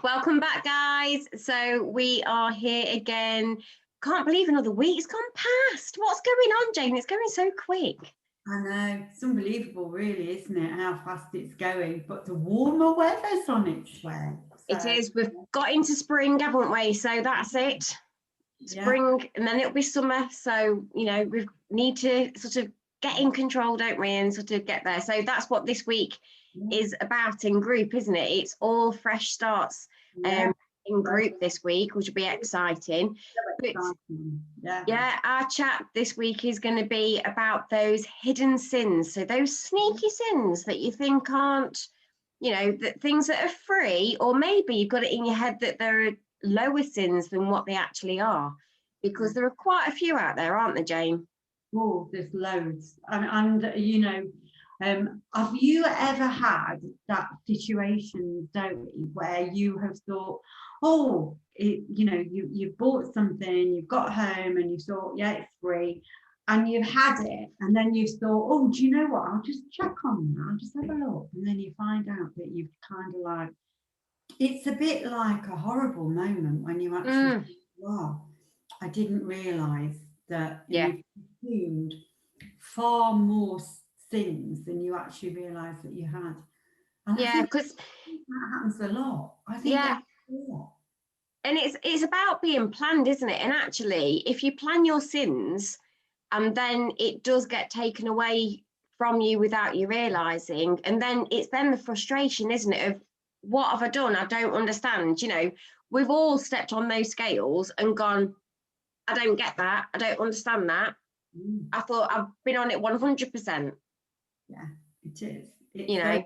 Welcome back, guys. So we are here again. Can't believe another week's gone past. What's going on, Jane? It's going so quick. I know, it's unbelievable, really, isn't it, how fast it's going? But the warmer weather's on its way. So, It is. We've got into spring, haven't we? So that's it. Spring, and then it'll be summer. So, you know, we need to sort of get in control, don't we, and sort of get there. So that's what this week is about in group, isn't it? It's all fresh starts in group this week, which will be exciting. But, our chat this week is going to be about those hidden sins. So those sneaky sins that you think aren't, you know, that things that are free, or maybe you've got it in your head that there are lower sins than what they actually are, because there are quite a few out there, aren't there, Jane? Oh, there's loads. And you know, have you ever had that situation, Zoe, where you have thought, oh, you know, you've bought something, you've got home and you thought, yeah, it's free, and you've had it, and then you've thought, oh, do you know what, I'll just check on that, I'll just have a look, and then you find out that you've kind of like, it's a bit like a horrible moment when you actually think, wow, I didn't realise that you've consumed far more sins than you actually realised that you had. And I think because that happens a lot. I think that happens a lot. And it's about being planned, isn't it? And actually, if you plan your sins and then it does get taken away from you without you realising, and then it's then the frustration, isn't it, of what have I done? I don't understand. You know, we've all stepped on those scales and gone, I don't get that. I don't understand that. I thought I've been on it 100%. Yeah, it is. You know,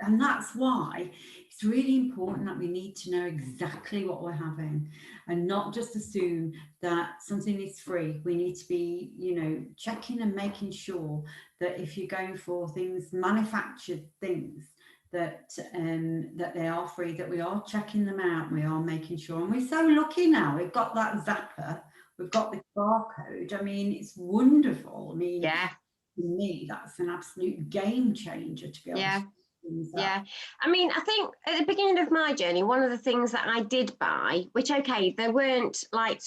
and that's why it's really important that we need to know exactly what we're having and not just assume that something is free. We need to be, you know, checking and making sure that if you're going for things, manufactured things, that that they are free, that we are checking them out, we are making sure. And we're so lucky now, we've got that zapper, we've got the barcode. I mean, it's wonderful. I mean, to me, that's an absolute game changer, to be honest. I mean, I think at the beginning of my journey, one of the things that I did buy, which, okay, there weren't like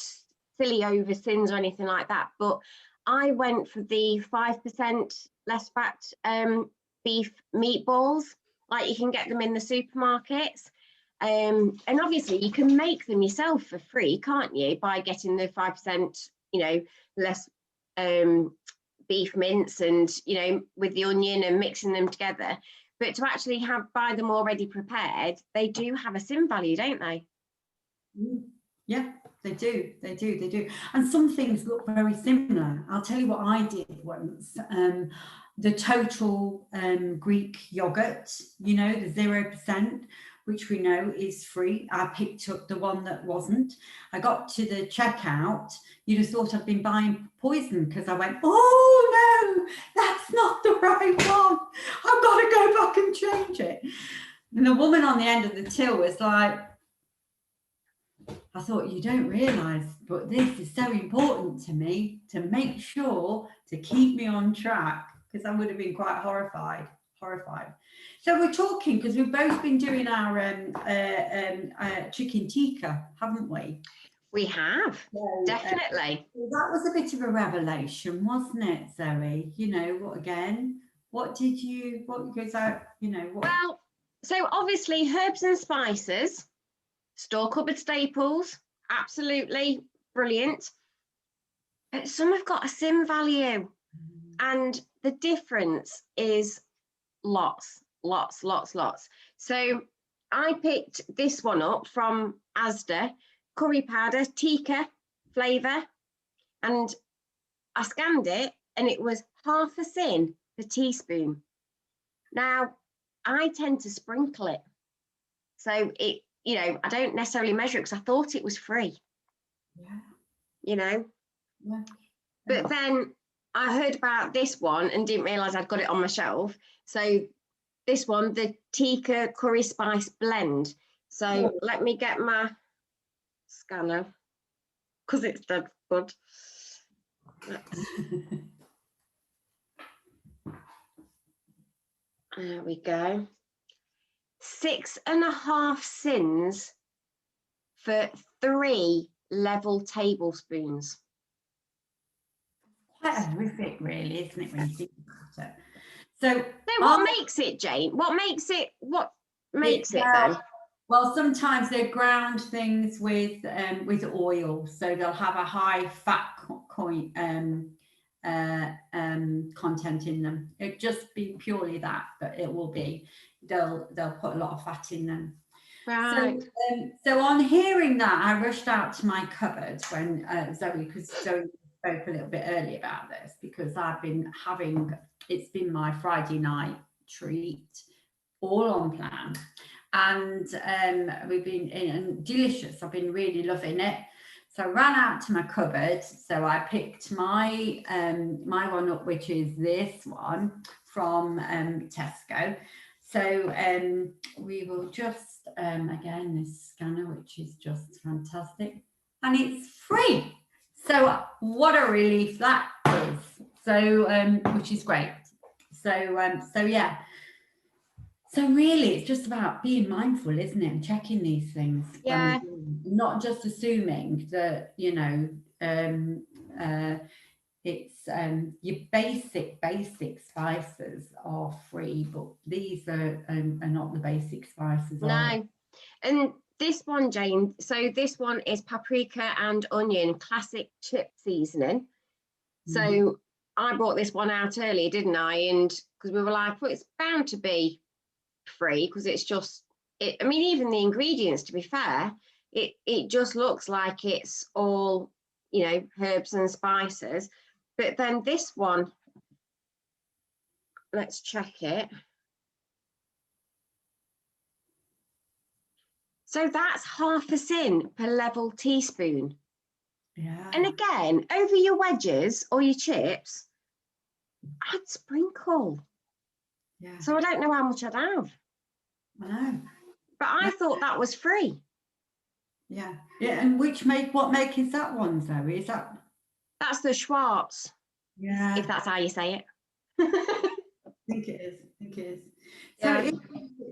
silly over sins or anything like that, but I went for the 5% less fat beef meatballs. Like, you can get them in the supermarkets. And obviously you can make them yourself for free, can't you, by getting the 5%, you know, less beef mince and, you know, with the onion and mixing them together. But to actually buy them already prepared, they do have a sin value, don't they? Yeah, they do. And some things look very similar. I'll tell you what I did once. The total Greek yogurt, you know, the 0%, which we know is free. I picked up the one that wasn't. I got to the checkout. You'd have thought I'd been buying poison, because I went, oh no, that's not the right one. I've got to go back and change it. And the woman on the end of the till was like, I thought, you don't realise, but this is so important to me, to make sure to keep me on track, because I would have been quite horrified. So we're talking, because we've both been doing our chicken tikka, haven't we? We have, definitely. That was a bit of a revelation, wasn't it, Zoe? You know, what goes out, you know, what? Well, so obviously herbs and spices, store cupboard staples, absolutely brilliant. But some have got a sin value, and the difference is lots. So I picked this one up from Asda, curry powder, tikka flavour, and I scanned it and it was half a sin per teaspoon. Now, I tend to sprinkle it. So it, you know, I don't necessarily measure it because I thought it was free. Yeah. You know? Yeah. But then I heard about this one and didn't realise I'd got it on my shelf. So this one, the tikka curry spice blend. So let me get my scanner, because it's dead good. There we go. 6.5 Syns for 3 level tablespoons. Quite horrific, really, isn't it, when you think about it? So what makes it, Jane? What makes it then? Well, sometimes they ground things with oil, so they'll have a high fat content in them. It just be purely that, but it will be they'll put a lot of fat in them. Right. So on hearing that, I rushed out to my cupboard when Zoe spoke a little bit early about this, because it's been my Friday night treat, all on plan, and we've been and delicious. I've been really loving it. So I ran out to my cupboard. So I picked my one up, which is this one from Tesco. So we will just again, this scanner, which is just fantastic, and it's free. So what a relief that is. So which is great. So yeah. So really, it's just about being mindful, isn't it, and checking these things. Yeah. Not just assuming that, you know, it's your basic spices are free, but these are not the basic spices. No. And this one, Jane, so this one is paprika and onion classic chip seasoning. So I brought this one out earlier, didn't I? And because we were like, well, it's bound to be free, because it's just it. I mean, even the ingredients, to be fair, it just looks like it's all, you know, herbs and spices. But then this one, let's check it. So that's 1/2 Syn per level teaspoon. Yeah. And again, over your wedges or your chips, I'd sprinkle. Yeah. So I don't know how much I'd have. I know. But I thought that was free. Yeah. Yeah. And what make is that one, Zoe? Is that? That's the Schwartz. Yeah. If that's how you say it. I think it is. So Yeah.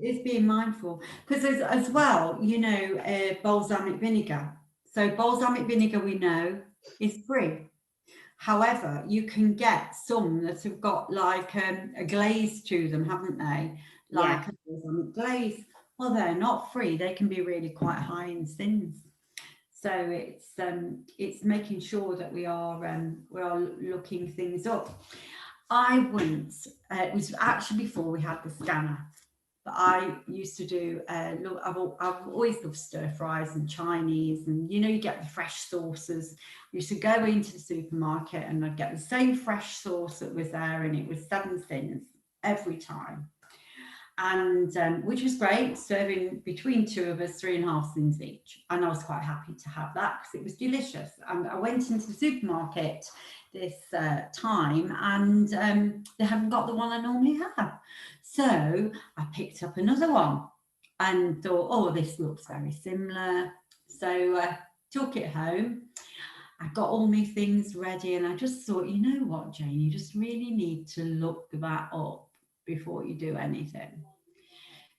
it's being mindful, because as well, you know, balsamic vinegar. So balsamic vinegar, we know, is free. However, you can get some that have got like a glaze to them, haven't they? Like a balsamic glaze. Well, they're not free. They can be really quite high in Syns. So it's making sure that we are looking things up. I once, it was actually before we had the scanner, but I used to do, look, I've always loved stir fries and Chinese, and you know, you get the fresh sauces. I used to go into the supermarket and I'd get the same fresh sauce that was there, and it was 7 Syns every time. And which was great, serving between 2 of us 3.5 Syns each, and I was quite happy to have that because it was delicious. And I went into the supermarket this time, and they hadn't got the one I normally have, so I picked up another one and thought, oh, this looks very similar. So took it home. I got all my things ready, and I just thought, you know what, Jane, you just really need to look that up before you do anything.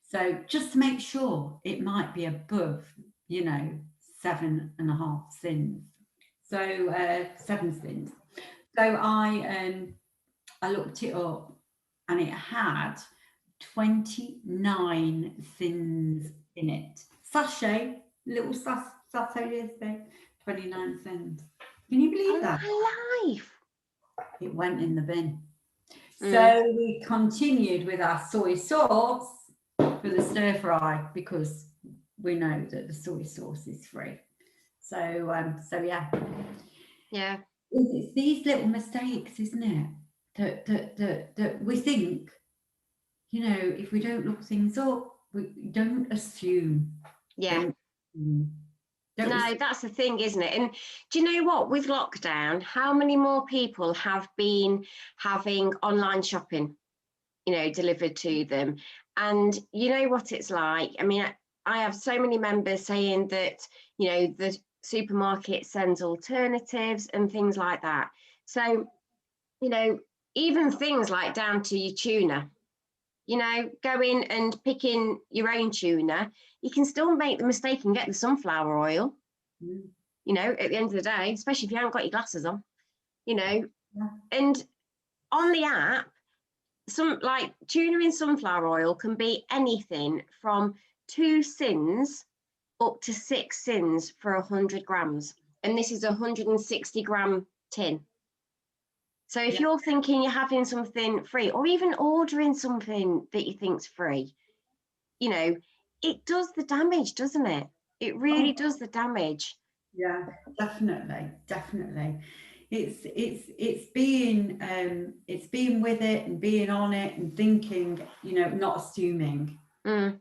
So just to make sure, it might be above, you know, 7.5 Syns. So 7 Syns. So I looked it up, and it had 29 Syns in it. Sachet, little sachet, 29 Syns. Can you believe that? My life. It went in the bin. So we continued with our soy sauce for the stir fry, because we know that the soy sauce is free. So yeah. It's these little mistakes, isn't it, that we think, you know, if we don't look things up, we don't assume. Yeah. No, that's the thing, isn't it? And do you know what? With lockdown, how many more people have been having online shopping, you know, delivered to them? And you know what it's like. I mean, I have so many members saying that, you know, the supermarket sends alternatives and things like that. So, you know, even things like down to your tuna. you know, going and picking your own tuna, you can still make the mistake and get the sunflower oil, you know, at the end of the day, especially if you haven't got your glasses on, you know. And on the app, some like tuna in sunflower oil can be anything from 2 Syns up to 6 Syns for 100 grams. And this is a 160 gram tin. So if you're thinking you're having something free, or even ordering something that you think's free, you know, it does the damage, doesn't it? It really does the damage. Yeah, definitely. It's being with it and being on it and thinking, you know, not assuming. You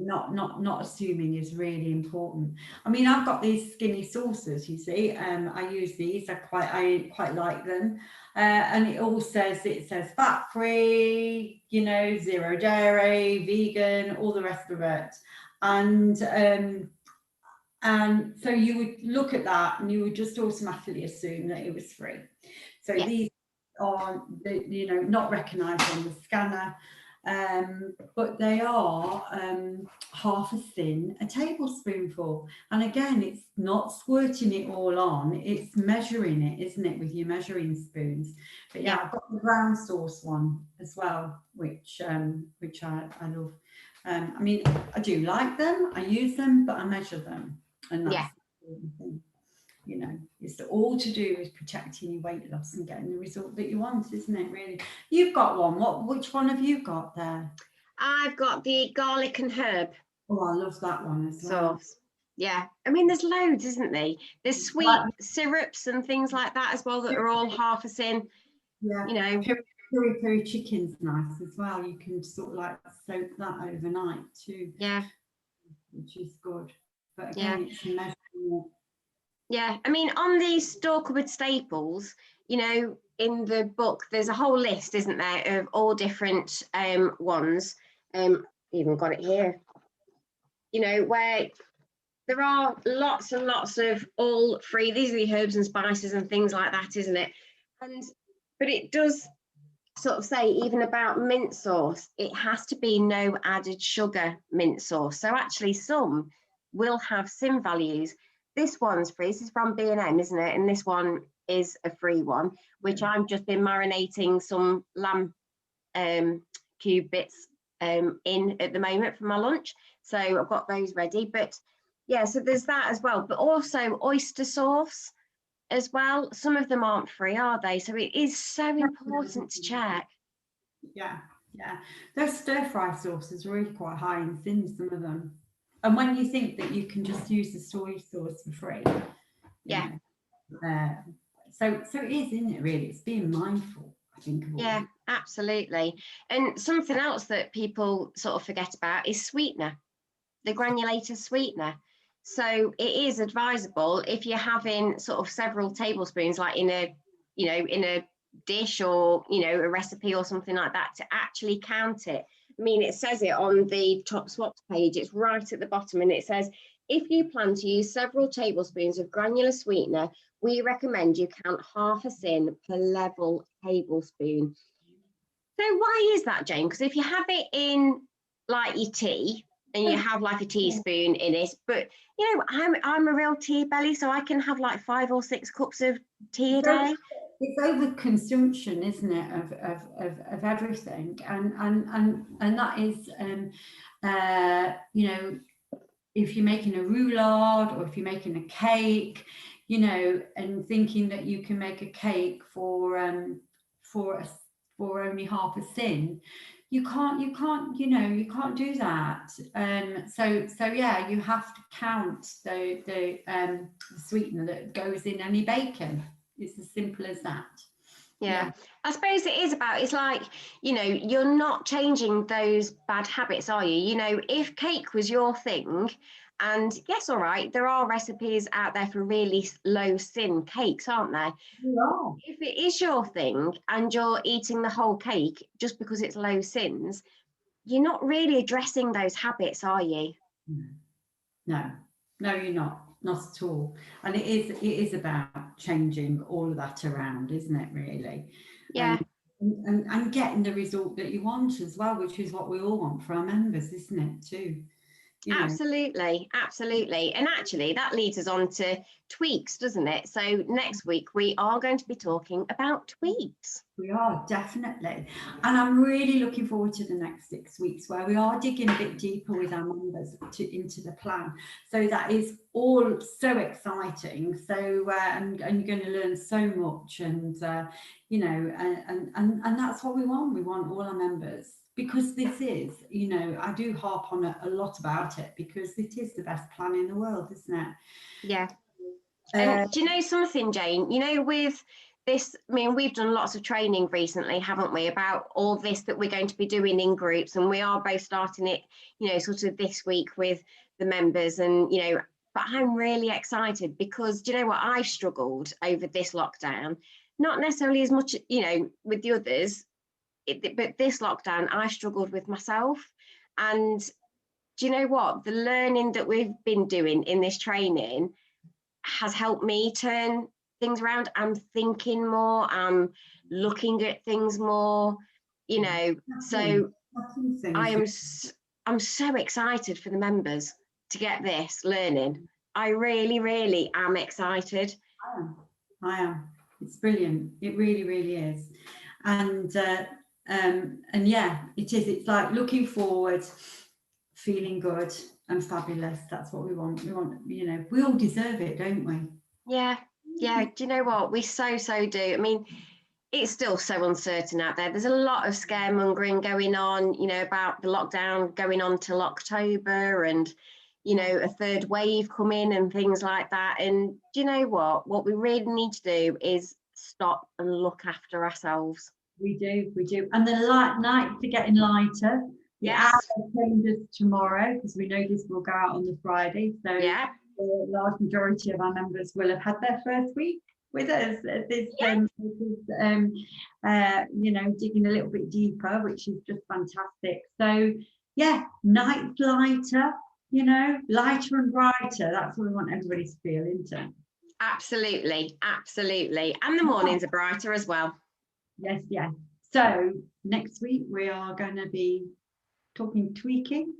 know, not assuming is really important. I mean, I've got these skinny saucers, you see. I use these. I quite like them. And it says fat free, you know, 0 dairy, vegan, all the rest of it. And so you would look at that and you would just automatically assume that it was free. So these are, you know, not recognised on the scanner, but they are half a Syn, a tablespoonful. And again, it's not squirting it all on, it's measuring it, isn't it, with your measuring spoons. But yeah, I've got the brown sauce one as well, which I love. I mean, I do like them, I use them, but I measure them. And that's the important thing, you know, it's all to do with protecting your weight loss and getting the result that you want, isn't it, really? You've got one. Which one have you got there? I've got the garlic and herb. Oh, I love that one as well. Sauce. Yeah, I mean, there's loads, isn't there? There's sweet syrups and things like that as well that are all half a Syn. Yeah, you know. Peri chicken's nice as well. You can sort of like soak that overnight too. Yeah, which is good. But again, it's measurable. Yeah, I mean, on these store cupboard staples, you know, in the book, there's a whole list, isn't there, of all different ones. Even got it here. You know, where there are lots and lots of all free. These are the herbs and spices and things like that, isn't it? But it does sort of say even about mint sauce, it has to be no added sugar mint sauce. So actually, some will have Syn values. This one's free. This is from B&M, isn't it? And this one is a free one, which I've just been marinating some lamb cube bits in at the moment for my lunch. So I've got those ready. But yeah, so there's that as well. But also oyster sauce as well. Some of them aren't free, are they? So it is so important to check. Yeah. Those stir fry sauces are really quite high in Syns, some of them. And when you think that you can just use the soy sauce for free, so it is, isn't it? Really, it's being mindful, I think. Yeah, absolutely. And something else that people sort of forget about is sweetener, the granulated sweetener. So it is advisable if you're having sort of several tablespoons, like in a, you know, in a dish or, you know, a recipe or something like that, to actually count it. I mean, it says it on the top swaps page, it's right at the bottom, and it says, if you plan to use several tablespoons of granular sweetener, we recommend you count half a Syn per level tablespoon. So why is that, Jane? Because if you have it in like your tea, and you have like a teaspoon in it, but you know, I'm a real tea belly, so I can have like 5 or 6 cups of tea a day. It's overconsumption, isn't it, of everything, and that is, you know, if you're making a roulade or if you're making a cake, you know, and thinking that you can make a cake for only half a Syn, you can't do that. So yeah, you have to count the sweetener that goes in any bacon. It's as simple as that. Yeah, I suppose it is about, it's like, you know, you're not changing those bad habits, are you? You know, if cake was your thing, and yes, all right, there are recipes out there for really low Syn cakes, aren't there? Yeah. If it is your thing and you're eating the whole cake just because it's low Syns, you're not really addressing those habits, are you? No, you're not at all. And it is about changing all of that around, isn't it, really? Yeah. and getting the result that you want as well, which is what we all want for our members, isn't it, too? You know. Absolutely, absolutely. And actually that leads us on to tweaks, doesn't it? So next week we are going to be talking about tweaks. We are, definitely. And I'm really looking forward to the next 6 weeks where we are digging a bit deeper with our members into the plan. So that is all so exciting. So and you're going to learn so much, and you know, and that's what we want. We want all our members, because this is, you know, I do harp on a lot about it, because it is the best plan in the world, isn't it? Yeah. And do you know something, Jane? You know, with this, I mean, we've done lots of training recently, haven't we, about all this that we're going to be doing in groups, and we are both starting it, you know, sort of this week with the members, and, you know, but I'm really excited because, do you know what, I struggled over this lockdown, not necessarily as much, you know, with the others, but this lockdown, I struggled with myself. And do you know what, the learning that we've been doing in this training has helped me turn things around. I'm thinking more, I'm looking at things more, you know. So I'm so excited for the members to get this learning. I really, really am excited. I am. It's brilliant. It really, really is. And yeah, it is. It's like looking forward, feeling good and fabulous. That's what we want. We want, you know, we all deserve it, don't we? Yeah. Do you know what, we so do. I mean, it's still so uncertain out there. There's a lot of scaremongering going on, you know, about the lockdown going on till October, and, you know, a third wave coming and things like that. And do you know what we really need to do is stop and look after ourselves. We do. And the nights are getting lighter. The hour changes tomorrow, because we know this will go out on the Friday. So yeah, the large majority of our members will have had their first week with us at this, you know, digging a little bit deeper, which is just fantastic. So yeah, nights lighter, you know, lighter and brighter. That's what we want everybody to feel, isn't it? Absolutely. And the mornings are brighter as well. Yes. So next week we are going to be talking tweaking.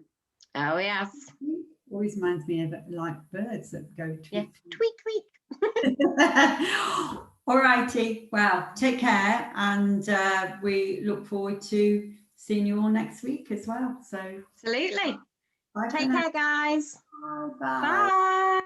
Oh yes. Always reminds me of like birds that go tweak. Yeah. Tweak. All righty. Well, take care, and we look forward to seeing you all next week as well. So absolutely. bye. Take care, guys. Bye. Bye.